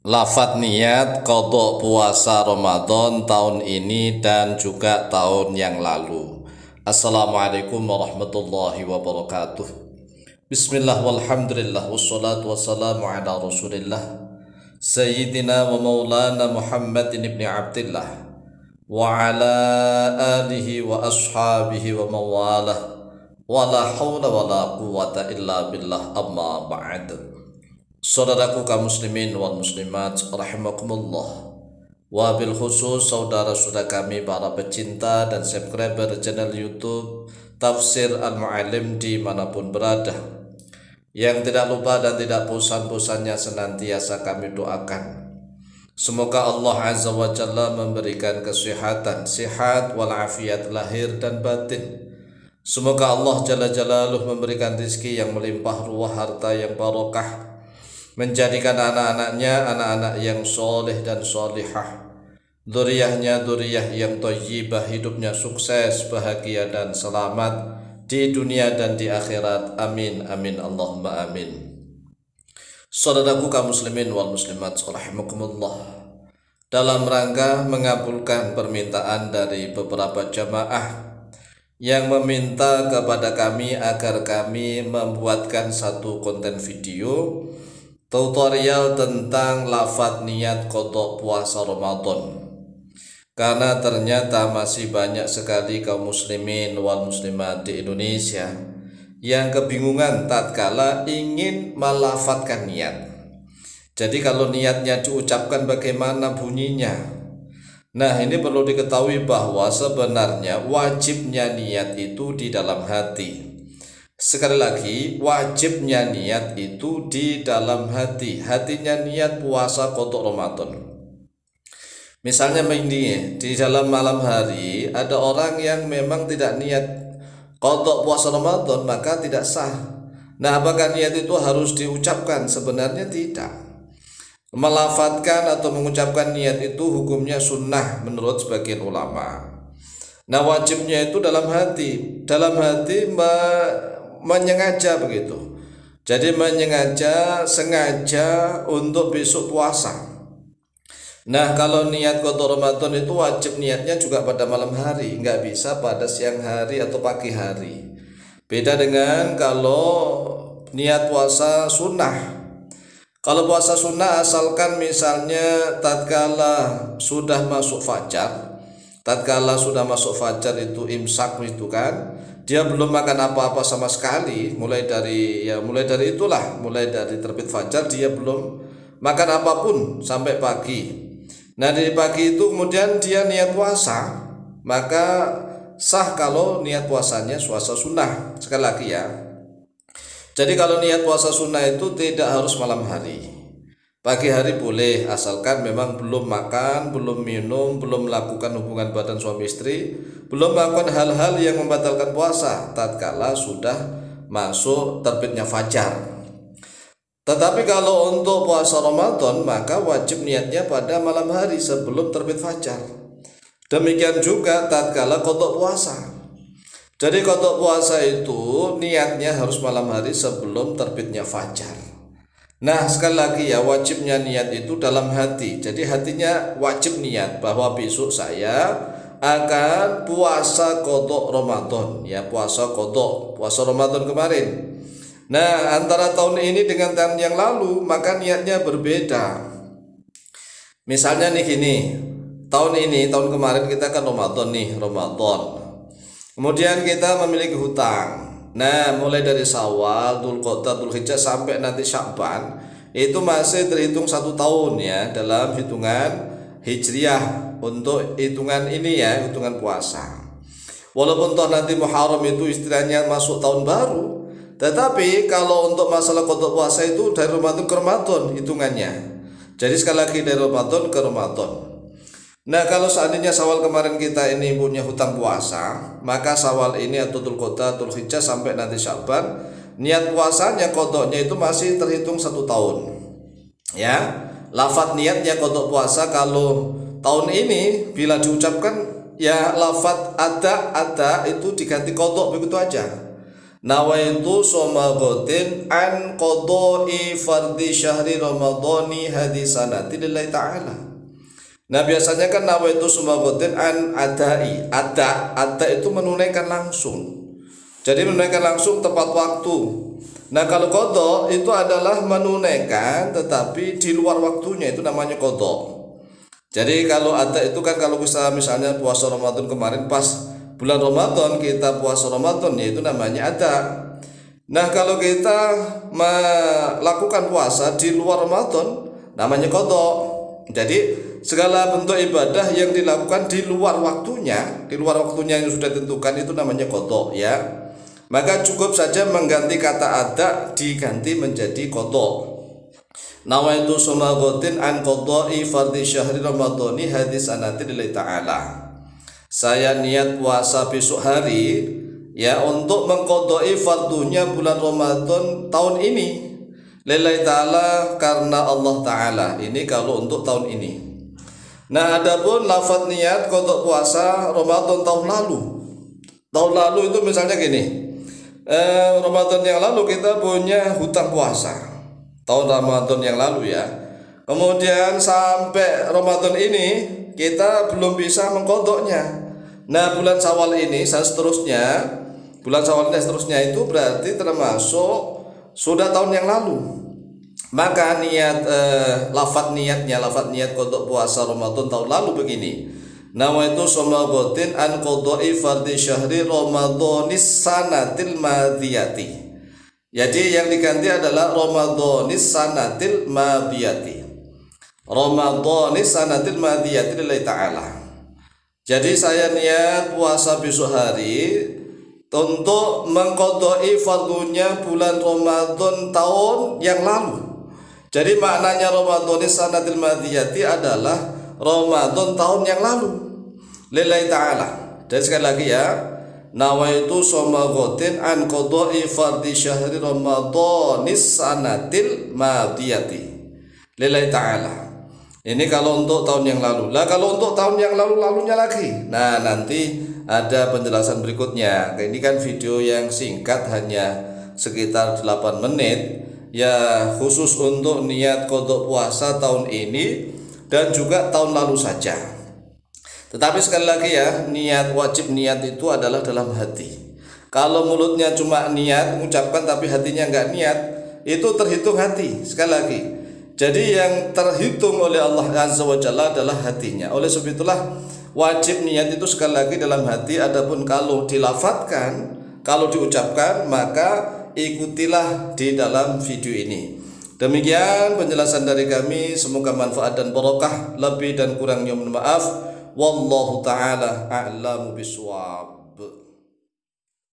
Lafadz niat qadha puasa Ramadan tahun ini dan juga tahun yang lalu. Assalamualaikum warahmatullahi wabarakatuh. Bismillah walhamdulillah wassalatu wassalamu ala Rasulillah Sayyidina wa maulana Muhammadin ibn Abdillah wa ala alihi wa ashabihi wa mawalah wa la hawla wa la quwwata illa billah, amma ba'd. Saudaraku kaum muslimin wal muslimat rahimakumullah, wabil khusus saudara-saudara kami para pecinta dan subscriber channel YouTube Tafsir Al-Mu'allim dimanapun berada, yang tidak lupa dan tidak bosan-bosannya senantiasa kami doakan semoga Allah Azza wa Jalla memberikan kesehatan, sehat walafiat lahir dan batin. Semoga Allah Jalla Jalaluh memberikan rezeki yang melimpah ruah, harta yang barokah, menjadikan anak-anaknya anak-anak yang soleh dan solihah, dzurriyyahnya dzurriyyah yang thayyibah, hidupnya sukses, bahagia dan selamat di dunia dan di akhirat. Amin amin Allahumma amin. Saudaraku kaum muslimin wal muslimat rahimakumullah, dalam rangka mengabulkan permintaan dari beberapa jamaah yang meminta kepada kami agar kami membuatkan satu konten video tutorial tentang lafadz niat qadha puasa Ramadan, karena ternyata masih banyak sekali kaum muslimin wal muslimat di Indonesia yang kebingungan tatkala ingin melafadzkan niat. Jadi kalau niatnya diucapkan bagaimana bunyinya? Nah, ini perlu diketahui bahwa sebenarnya wajibnya niat itu di dalam hati. Sekali lagi, wajibnya niat itu di dalam hati. Hatinya niat puasa qadha Ramadan. Misalnya begini, di dalam malam hari ada orang yang memang tidak niat qadha puasa Ramadan, maka tidak sah. Nah, apakah niat itu harus diucapkan? Sebenarnya tidak. Melafadzkan atau mengucapkan niat itu hukumnya sunnah menurut sebagian ulama. Nah, wajibnya itu dalam hati. Dalam hati menyengaja begitu. Jadi menyengaja, sengaja untuk besok puasa. Nah, kalau niat qadha Ramadan itu wajib niatnya juga pada malam hari, nggak bisa pada siang hari atau pagi hari. Beda dengan kalau niat puasa sunnah. Kalau puasa sunnah asalkan misalnya tatkala sudah masuk fajar, itu imsak itu kan, dia belum makan apa-apa sama sekali, mulai dari terbit fajar dia belum makan apapun sampai pagi. Nah, dari pagi itu kemudian dia niat puasa, maka sah kalau niat puasanya puasa sunnah. Sekali lagi ya, jadi kalau niat puasa sunnah itu tidak harus malam hari, pagi hari boleh, asalkan memang belum makan, belum minum, belum melakukan hubungan badan suami istri, belum melakukan hal-hal yang membatalkan puasa tatkala sudah masuk terbitnya fajar. Tetapi kalau untuk puasa Ramadan maka wajib niatnya pada malam hari sebelum terbit fajar. Demikian juga tatkala qadha puasa. Jadi qadha puasa itu niatnya harus malam hari sebelum terbitnya fajar. Nah, sekali lagi ya, wajibnya niat itu dalam hati. Jadi hatinya wajib niat bahwa besok saya akan puasa qadha Ramadan, ya, puasa Ramadan kemarin. Nah, antara tahun ini dengan tahun yang lalu maka niatnya berbeda. Misalnya nih gini, tahun kemarin kita kan Ramadan. Kemudian kita memiliki hutang. Nah, mulai dari Syawal, Dzulqa'dah, Dzulhijjah sampai nanti Sya'ban itu masih terhitung 1 tahun ya dalam hitungan Hijriyah untuk hitungan ini ya, hitungan puasa. Walaupun toh nanti Muharram itu istilahnya masuk tahun baru, tetapi kalau untuk masalah qadha puasa itu dari Ramadan ke Ramadan hitungannya. Jadi sekali lagi dari Ramadan ke Ramadan. Nah, kalau seandainya Syawal kemarin kita ini punya hutang puasa, maka Syawal ini atau Dzulqa'dah, Dzulhijjah sampai nanti Sya'ban, niat puasanya qadhanya itu masih terhitung 1 tahun. Ya, lafadz niatnya qadha puasa kalau tahun ini bila diucapkan ya lafadz ada itu diganti qadha begitu aja. Nawaitu soma gotin an qadai fardhi syahri ramadhani hadisanati lillahi ta'ala. Nah biasanya kan nawaitu soma gotin an adai. Ada itu menunaikan langsung. Jadi menunaikan langsung tepat waktu. Nah kalau qadha itu adalah menunaikan tetapi di luar waktunya, itu namanya qadha. Jadi kalau ada itu kan kalau kita misalnya puasa Ramadan kemarin pas bulan Ramadan kita puasa Ramadan, ya itu namanya ada. Nah kalau kita melakukan puasa di luar Ramadan namanya qadha. Jadi segala bentuk ibadah yang dilakukan di luar waktunya yang sudah ditentukan itu namanya qadha ya. Maka cukup saja mengganti kata ada diganti menjadi qadha. Nawaitu soma gotin an qadai fardhi syahri ramadhani hadisanati lillahi ta'ala. Saya niat puasa besok hari ya untuk mengqadai fardunya bulan Ramadan tahun ini lillahi ta'ala, karena Allah ta'ala. Ini kalau untuk tahun ini. Nah adapun lafaz niat qada puasa Ramadan tahun lalu. Tahun lalu itu misalnya gini, Ramadan yang lalu kita punya hutang puasa tahun Ramadan yang lalu ya. Kemudian sampai Ramadan ini kita belum bisa mengqadanya. Nah bulan Syawal ini seterusnya, bulan Syawal ini seterusnya itu berarti termasuk sudah tahun yang lalu. Maka niat lafaz niat qada puasa Ramadan tahun lalu begini. Nawaitu soma gotin an qadai fardhi syahri ramadhanis sanatil madiyati. Jadi yang diganti adalah ramadhanis sanatil madiyati. Ramadhanis sanatil madiyati lillahi ta'ala. Jadi saya niat puasa besok hari untuk mengqadai fardunya bulan Ramadan tahun yang lalu. Jadi maknanya ramadhanis sanatil madiyati adalah Ramadan tahun yang lalu lillahi ta'ala. Dan sekali lagi ya, nawaitu soma gotin an qadai fardhi syahri ramadhanis sanatil madiyati lillahi ta'ala. Ini kalau untuk tahun yang lalu. Lah kalau untuk tahun yang lalunya lagi, nah nanti ada penjelasan berikutnya. Ini kan video yang singkat, hanya sekitar 8 menit ya, khusus untuk niat qada puasa tahun ini dan juga tahun lalu saja. Tetapi sekali lagi ya, niat wajib niat itu adalah dalam hati. Kalau mulutnya cuma niat mengucapkan tapi hatinya enggak niat, itu terhitung hati. Sekali lagi, jadi yang terhitung oleh Allah Azza wa Jalla adalah hatinya. Oleh sebab itulah wajib niat itu sekali lagi dalam hati. Adapun kalau dilafadzkan, kalau diucapkan, maka ikutilah di dalam video ini. Demikian penjelasan dari kami, semoga manfaat dan barokah. Lebih dan kurangnya mohon maaf. Wallahu ta'ala a'lamu bishawab.